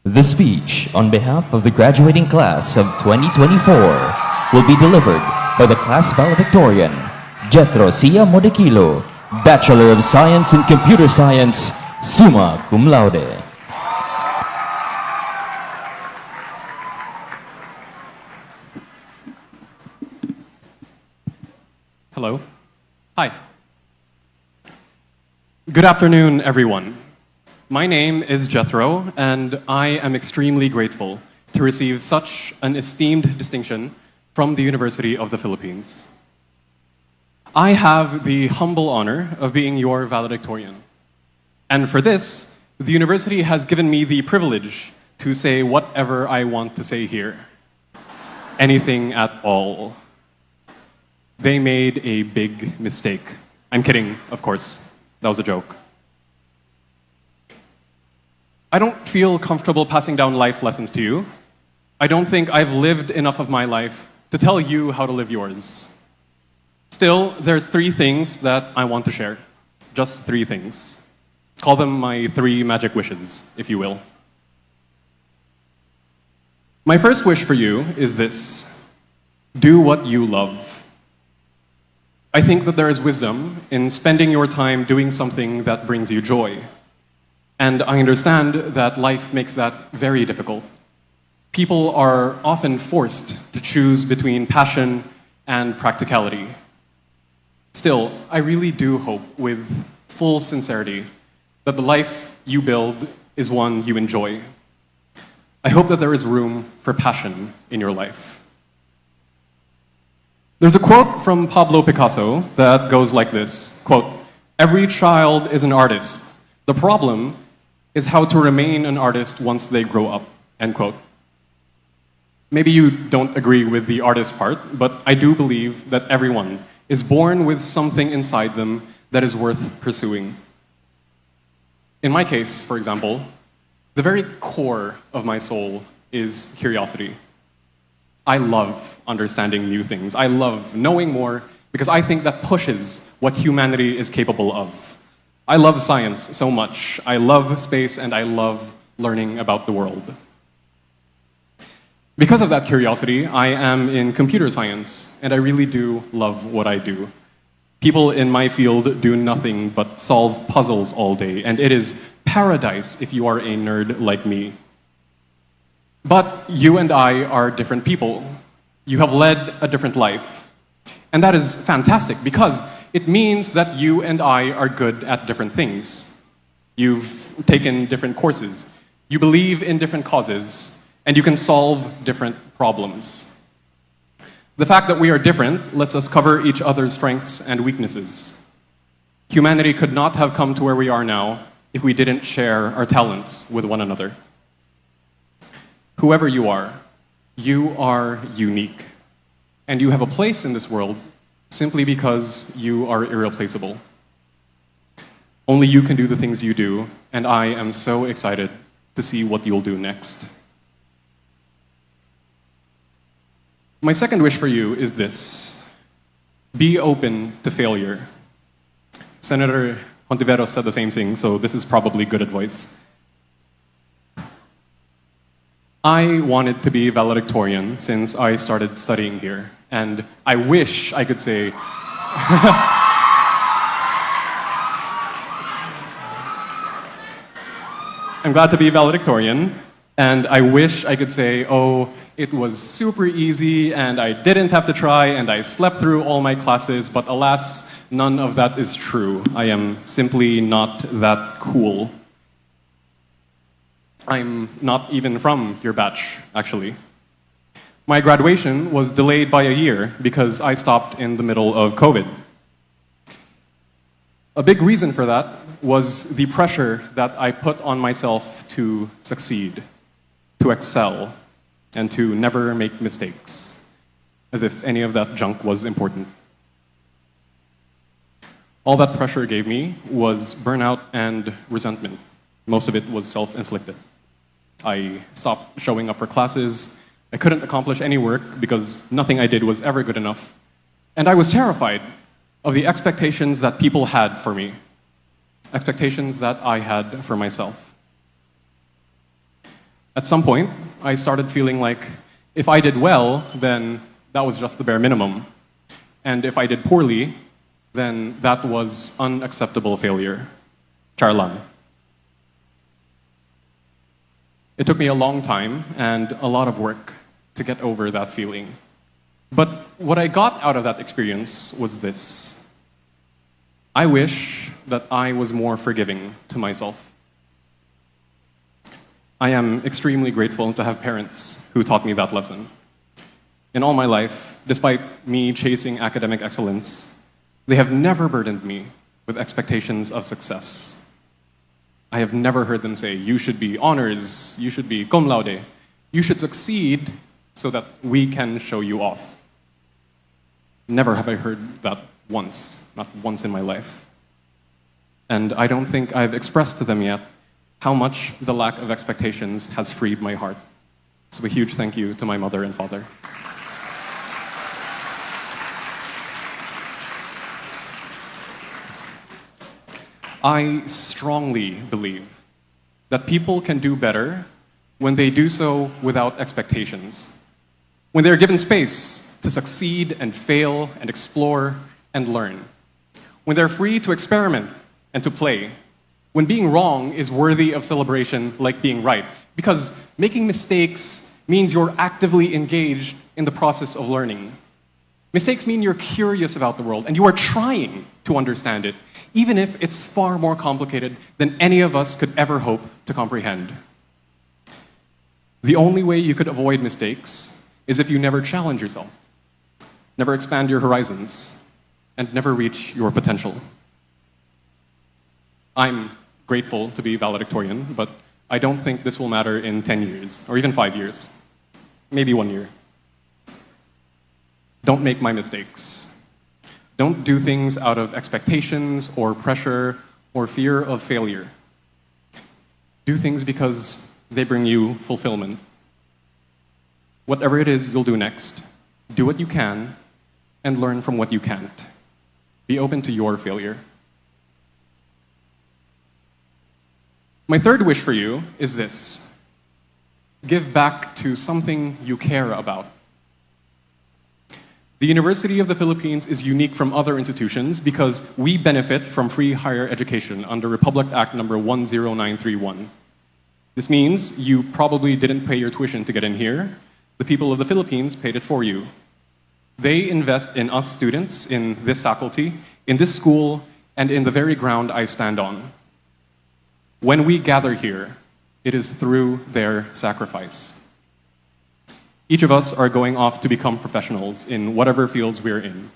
The speech on behalf of the graduating class of 2024 will be delivered by the class valedictorian, Jethro Sia Modekilo, Bachelor of Science in Computer Science, summa cum laude. Hello. Hi. Good afternoon, everyone. My name is Jethro, and I am extremely grateful to receive such an esteemed distinction from the University of the Philippines. I have the humble honor of being your valedictorian. And for this, the university has given me the privilege to say whatever I want to say here. Anything at all. They made a big mistake. I'm kidding, of course. That was a joke. I don't feel comfortable passing down life lessons to you. I don't think I've lived enough of my life to tell you how to live yours. Still, there's 3 things that I want to share. Just 3 things. Call them my 3 magic wishes, if you will. My first wish for you is this: do what you love. I think that there is wisdom in spending your time doing something that brings you joy. And I understand that life makes that very difficult. People are often forced to choose between passion and practicality. Still, I really do hope, with full sincerity, that the life you build is one you enjoy. I hope that there is room for passion in your life. There's a quote from Pablo Picasso that goes like this, quote, "Every child is an artist. The problem is how to remain an artist once they grow up," end quote. Maybe you don't agree with the artist part, but I do believe that everyone is born with something inside them that is worth pursuing. In my case, for example, the very core of my soul is curiosity. I love understanding new things. I love knowing more because I think that pushes what humanity is capable of. I love science so much. I love space, and I love learning about the world. Because of that curiosity, I am in computer science, and I really do love what I do. People in my field do nothing but solve puzzles all day, and it is paradise if you are a nerd like me. But you and I are different people. You have led a different life. And that is fantastic because it means that you and I are good at different things. You've taken different courses. You believe in different causes, and you can solve different problems. The fact that we are different lets us cover each other's strengths and weaknesses. Humanity could not have come to where we are now if we didn't share our talents with one another. Whoever you are unique. And you have a place in this world simply because you are irreplaceable. Only you can do the things you do, and I am so excited to see what you'll do next. My second wish for you is this: be open to failure. Senator Hontiveros said the same thing, so this is probably good advice. I wanted to be valedictorian since I started studying here, and I wish I could say I'm glad to be valedictorian, and I wish I could say, oh, it was super easy, and I didn't have to try, and I slept through all my classes, but alas, none of that is true. I am simply not that cool. I'm not even from your batch, actually. My graduation was delayed by a year because I stopped in the middle of COVID. A big reason for that was the pressure that I put on myself to succeed, to excel, and to never make mistakes, as if any of that junk was important. All that pressure gave me was burnout and resentment. Most of it was self-inflicted. I stopped showing up for classes. I couldn't accomplish any work because nothing I did was ever good enough. And I was terrified of the expectations that people had for me, expectations that I had for myself. At some point, I started feeling like if I did well, then that was just the bare minimum. And if I did poorly, then that was unacceptable failure. Charlan. It took me a long time and a lot of work to get over that feeling. But what I got out of that experience was this. I wish that I was more forgiving to myself. I am extremely grateful to have parents who taught me that lesson. In all my life, despite me chasing academic excellence, they have never burdened me with expectations of success. I have never heard them say, you should be honors, you should be cum laude, you should succeed so that we can show you off. Never have I heard that once, not once in my life. And I don't think I've expressed to them yet how much the lack of expectations has freed my heart. So a huge thank you to my mother and father. I strongly believe that people can do better when they do so without expectations. When they're given space to succeed and fail and explore and learn. When they're free to experiment and to play. When being wrong is worthy of celebration like being right. Because making mistakes means you're actively engaged in the process of learning. Mistakes mean you're curious about the world and you are trying to understand it, even if it's far more complicated than any of us could ever hope to comprehend. The only way you could avoid mistakes is if you never challenge yourself, never expand your horizons, and never reach your potential. I'm grateful to be valedictorian, but I don't think this will matter in 10 years, or even 5 years, maybe 1 year. Don't make my mistakes. Don't do things out of expectations or pressure or fear of failure. Do things because they bring you fulfillment. Whatever it is you'll do next, do what you can and learn from what you can't. Be open to your failure. My third wish for you is this. Give back to something you care about. The University of the Philippines is unique from other institutions because we benefit from free higher education under Republic Act number 10931. This means you probably didn't pay your tuition to get in here. The people of the Philippines paid it for you. They invest in us students, in this faculty, in this school, and in the very ground I stand on. When we gather here, it is through their sacrifice. Each of us are going off to become professionals in whatever fields we're in.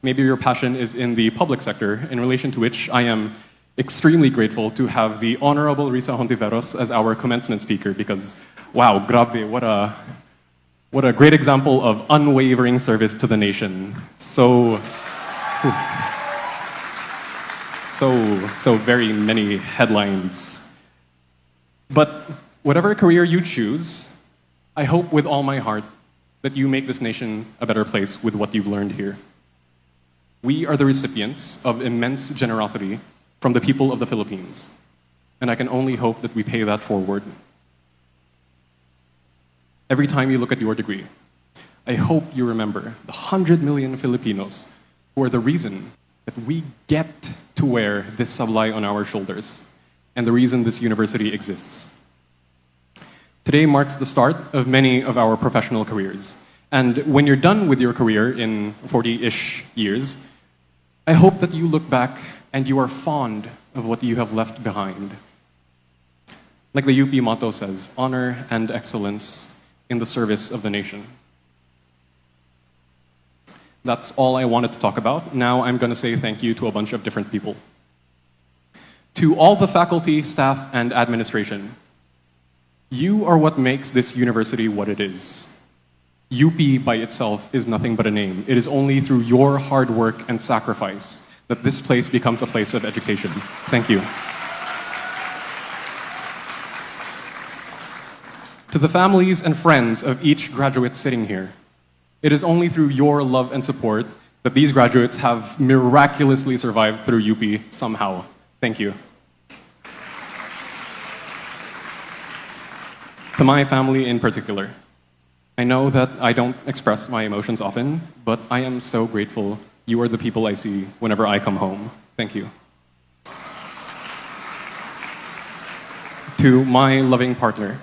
Maybe your passion is in the public sector, in relation to which I am extremely grateful to have the Honorable Risa Hontiveros as our commencement speaker because, wow, grabe, what a great example of unwavering service to the nation. So very many headlines. But whatever career you choose, I hope with all my heart that you make this nation a better place with what you've learned here. We are the recipients of immense generosity from the people of the Philippines, and I can only hope that we pay that forward. Every time you look at your degree, I hope you remember the 100 million Filipinos who are the reason that we get to wear this sablay on our shoulders, and the reason this university exists. Today marks the start of many of our professional careers. And when you're done with your career in 40-ish years, I hope that you look back and you are fond of what you have left behind. Like the UP motto says, honor and excellence in the service of the nation. That's all I wanted to talk about. Now I'm going to say thank you to a bunch of different people. To all the faculty, staff, and administration, you are what makes this university what it is. UP by itself is nothing but a name. It is only through your hard work and sacrifice that this place becomes a place of education. Thank you. To the families and friends of each graduate sitting here, it is only through your love and support that these graduates have miraculously survived through UP somehow. Thank you. To my family in particular, I know that I don't express my emotions often, but I am so grateful you are the people I see whenever I come home. Thank you. To my loving partner,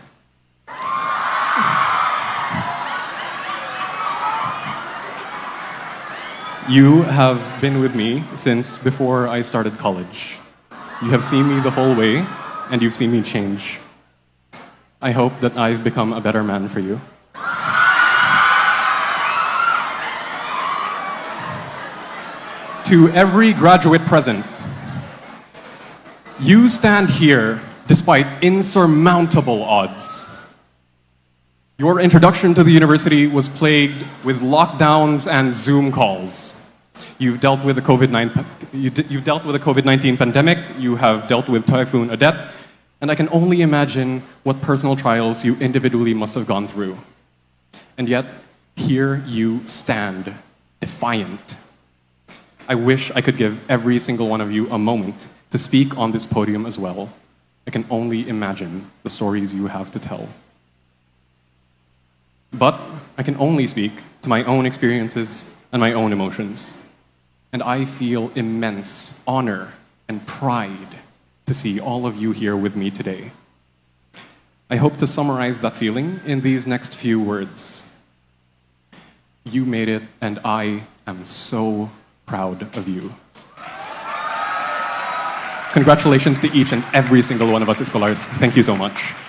you have been with me since before I started college. You have seen me the whole way, and you've seen me change. I hope that I've become a better man for you. To every graduate present, you stand here despite insurmountable odds. Your introduction to the university was plagued with lockdowns and Zoom calls. You've dealt with the COVID-19 pandemic, you have dealt with Typhoon Odette, and I can only imagine what personal trials you individually must have gone through. And yet, here you stand, defiant. I wish I could give every single one of you a moment to speak on this podium as well. I can only imagine the stories you have to tell. But I can only speak to my own experiences and my own emotions. And I feel immense honor and pride to see all of you here with me today. I hope to summarize that feeling in these next few words. You made it, and I am so proud of you. Congratulations to each and every single one of us Escolars. Thank you so much.